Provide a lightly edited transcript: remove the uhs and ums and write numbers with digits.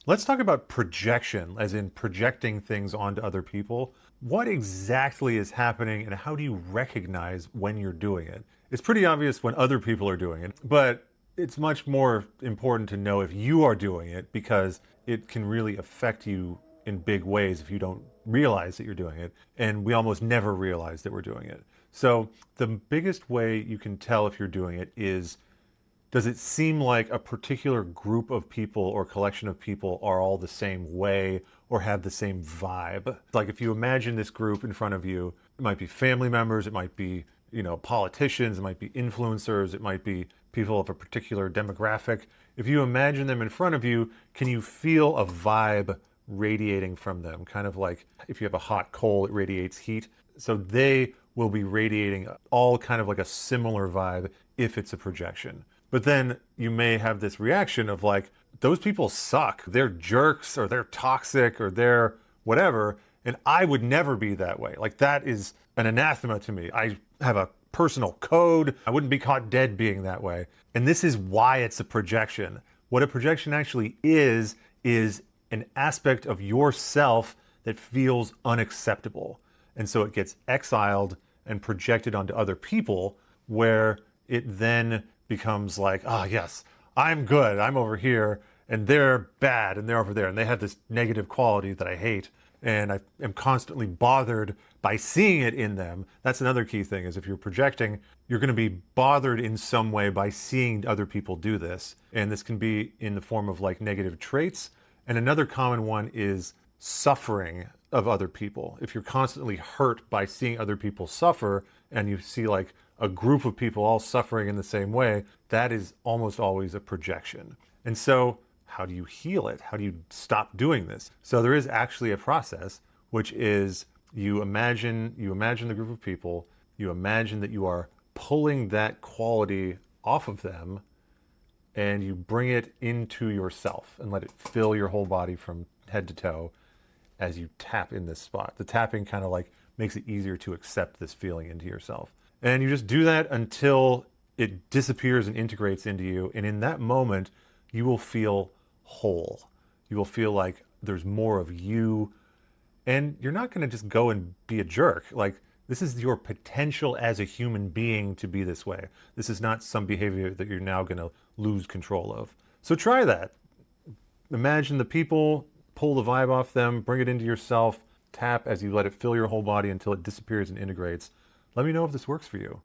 Let's talk about projection, as in projecting things onto other people. What exactly is happening and how do you recognize when you're doing it? It's pretty obvious when other people are doing it, but it's much more important to know if you are doing it because it can really affect you in big ways if you don't realize that you're doing it. And we almost never realize that we're doing it. So the biggest way you can tell if you're doing it is, does it seem like a particular group of people or collection of people are all the same way or have the same vibe? Like if you imagine this group in front of you, it might be family members, it might be, politicians, it might be influencers, it might be people of a particular demographic. If you imagine them in front of you, can you feel a vibe radiating from them? Kind of like if you have a hot coal, it radiates heat. So they will be radiating all kind of like a similar vibe if it's a projection. But then you may have this reaction of like, those people suck. They're jerks or they're toxic or they're whatever. And I would never be that way. Like that is an anathema to me. I have a personal code. I wouldn't be caught dead being that way. And this is why it's a projection. What a projection actually is an aspect of yourself that feels unacceptable. And so it gets exiled and projected onto other people where it then becomes like, ah, yes, I'm good, I'm over here, and they're bad, and they're over there, and they have this negative quality that I hate, and I am constantly bothered by seeing it in them. That's another key thing, is if you're projecting, you're going to be bothered in some way by seeing other people do this, and this can be in the form of like negative traits, and another common one is suffering of other people. If you're constantly hurt by seeing other people suffer, and you see like a group of people all suffering in the same way, that is almost always a projection. And so how do you heal it? How do you stop doing this? So there is actually a process, which is you imagine the group of people, you imagine that you are pulling that quality off of them, and you bring it into yourself and let it fill your whole body from head to toe as you tap in this spot. The tapping kind of like makes it easier to accept this feeling into yourself. And you just do that until it disappears and integrates into you. And in that moment, you will feel whole. You will feel like there's more of you. And you're not going to just go and be a jerk. Like, this is your potential as a human being to be this way. This is not some behavior that you're now going to lose control of. So try that. Imagine the people, pull the vibe off them, bring it into yourself, tap as you let it fill your whole body until it disappears and integrates. Let me know if this works for you.